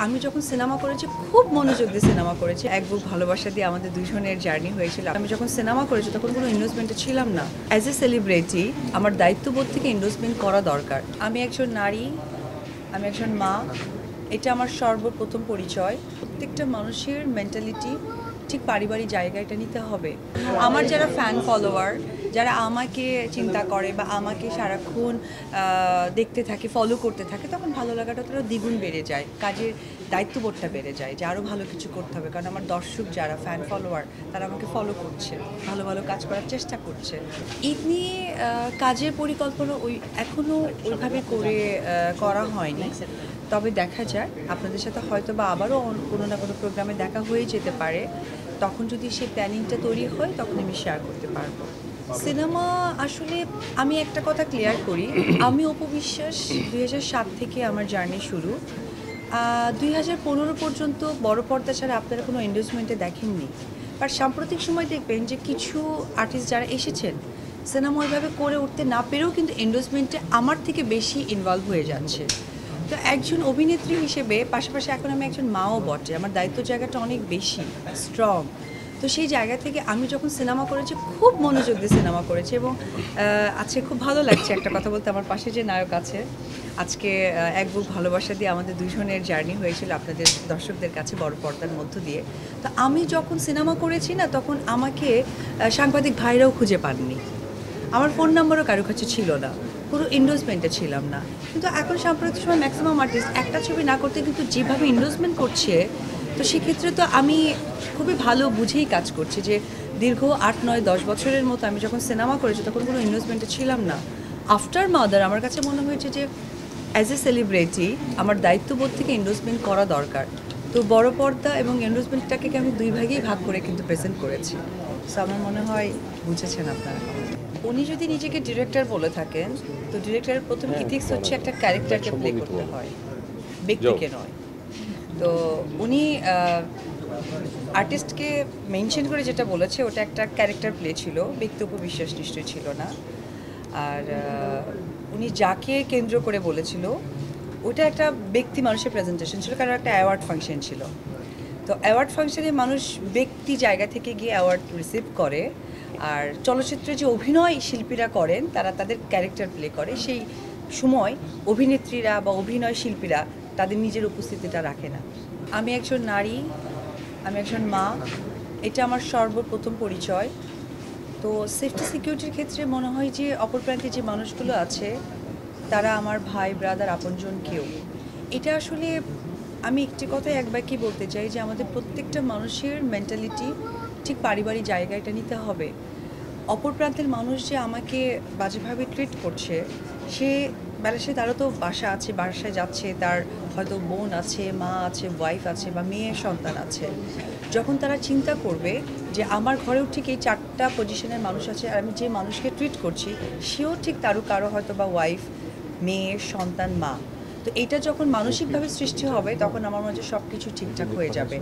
আমি যখন সিনেমা করেছি খুব মনোযোগ দিয়ে সিনেমা করেছি। এক বুক ভালোবাসা দিয়ে আমাদের দুজনের জার্নি হয়েছিল। আমি যখন সিনেমা করেছি তখন কোনো ইনভেস্টমেন্টে ছিলাম না। অ্যাজ এ সেলিব্রিটি আমার দায়িত্ববোধ থেকে ইনভেস্টমেন্ট করা দরকার। আমি একজন নারী, আমি একজন মা, এটা আমার সর্বপ্রথম পরিচয়। প্রত্যেকটা মানুষের মেন্টালিটি ঠিক পারিবারিক জায়গাটা নিতে হবে। আমার যারা ফ্যান ফলোয়ার, যারা আমাকে চিন্তা করে বা আমাকে সারাক্ষণ দেখতে থাকে, ফলো করতে থাকে, তখন ভালো লাগাটা তো দ্বিগুণ বেড়ে যায়, কাজের দায়িত্ববোধটা বেড়ে যায় যে আরও ভালো কিছু করতে হবে। কারণ আমার দর্শক যারা ফ্যান ফলোয়ার তারা আমাকে ফলো করছে, ভালো ভালো কাজ করার চেষ্টা করছে। ঈদ নিয়ে কাজের পরিকল্পনা এখনও ওইভাবে করা হয়নি। তবে দেখা যায় আপনাদের সাথে হয়তো বা আবারও কোনো না কোনো প্রোগ্রামে দেখা হয়ে যেতে পারে। তখন যদি সেই প্ল্যানিংটা তৈরি হয় তখন আমি শেয়ার করতে পারবো। সিনেমা আসলে আমি একটা কথা ক্লিয়ার করি, আমি অপু বিশ্বাস 2007 থেকে আমার জার্নি শুরু। 2015 পর্যন্ত বড় পর্দা ছাড়া আপনারা কোনো এন্ডোর্সমেন্টে দেখেননি। বাট সাম্প্রতিক সময় দেখবেন যে কিছু আর্টিস্ট যারা এসেছেন সিনেমা ওইভাবে করে উঠতে না পেরেও কিন্তু এন্ডোর্সমেন্টে আমার থেকে বেশি ইনভলভ হয়ে যাচ্ছে। তো একজন অভিনেত্রী হিসেবে পাশাপাশি এখন আমি একজন মাও বটে, আমার দায়িত্ব জায়গাটা অনেক বেশি স্ট্রং। তো সেই জায়গা থেকে আমি যখন সিনেমা করেছি খুব মনোযোগ দিয়ে সিনেমা করেছি এবং আজকে খুব ভালো লাগছে একটা কথা বলতে, আমার পাশে যে নায়ক আছে আজকে এক বুক ভালোবাসা দিয়ে আমাদের দুজনের জার্নি হয়েছিল আপনাদের দর্শকদের কাছে বড় পর্দার মধ্য দিয়ে। তো আমি যখন সিনেমা করেছি না তখন আমাকে সাংবাদিক ভাইরাও খুঁজে পাননি, আমার ফোন নাম্বারও কারো কাছে ছিল না, পুরো এন্ডোর্সমেন্টে ছিলাম না। কিন্তু এখন সাম্প্রতিক সময় ম্যাক্সিমাম আর্টিস্ট একটা ছবি না করতে কিন্তু যেভাবে এন্ডোর্সমেন্ট করছে, তো সেক্ষেত্রে তো আমি খুবই ভালো বুঝেই কাজ করছি যে দীর্ঘ 8, 9, 10 বছরের মতো আমি যখন সিনেমা করেছি তখন কোনো ইনভেস্টমেন্টে ছিলাম না। আফটার মাদার আমার কাছে মনে হয়েছে যে অ্যাজ এ সেলিব্রিটি আমার দায়িত্ববোধ থেকে এন্ডোর্সমেন্ট করা দরকার। তো বড় পর্দা এবং এন্ডোর্সমেন্টটাকে আমি দুই ভাগেই ভাগ করে কিন্তু প্রেজেন্ট করেছি। সো আমার মনে হয় বুঝেছেন আপনারা। উনি যদি নিজেকে ডিরেক্টর বলে থাকেন তো ডিরেক্টরের প্রথম ইথিক্স হচ্ছে একটা ক্যারেক্টারকে প্লে করতে হয়, ব্যক্তিকে নয়। তো উনি আর্টিস্টকে মেনশন করে যেটা বলেছে ওটা একটা ক্যারেক্টার প্লে ছিল, ব্যক্তি উপবিশ্বাস নিশ্চয়ই ছিল না। আর উনি যাকে কেন্দ্র করে বলেছিল ওটা একটা ব্যক্তি মানুষের প্রেজেন্টেশন ছিল, কারণ একটা অ্যাওয়ার্ড ফাংশন ছিল। তো অ্যাওয়ার্ড ফাংশনে মানুষ ব্যক্তি জায়গা থেকে গিয়ে অ্যাওয়ার্ড রিসিভ করে, আর চলচ্চিত্রে যে অভিনয় শিল্পীরা করেন তারা তাদের ক্যারেক্টার প্লে করে। সেই সময় অভিনেত্রীরা বা অভিনয় শিল্পীরা তাদের নিজের উপস্থিতিটা রাখে না। আমি একজন নারী, আমি একজন মা, এটা আমার সর্বপ্রথম পরিচয়। তো সেফটি সিকিউরিটির ক্ষেত্রে মনে হয় যে অপর প্রান্তে যে মানুষগুলো আছে তারা আমার ভাই ব্রাদার আপনজন কেউ। এটা আসলে আমি একটি কথাই একবার কি বলতে চাই যে আমাদের প্রত্যেকটা মানুষের মেন্টালিটি ঠিক পারিবারিক জায়গাটা নিতে হবে। অপর প্রান্তের মানুষ যে আমাকে বাজেভাবে ট্রিট করছে, সে সে তারও তো বাসা আছে, বাসায় যাচ্ছে, তার হয়তো বোন আছে, মা আছে, ওয়াইফ আছে বা মেয়ের সন্তান আছে। যখন তারা চিন্তা করবে যে আমার ঘরেও ঠিক এই 4টা পজিশনের মানুষ আছে আর আমি যে মানুষকে ট্রিট করছি সেও ঠিক তারও কারো হয়তো বা ওয়াইফ, মেয়ে, সন্তান, মা। তো এটা যখন মানসিকভাবে সৃষ্টি হবে তখন আমার মনে হয় সব কিছু ঠিকঠাক হয়ে যাবে।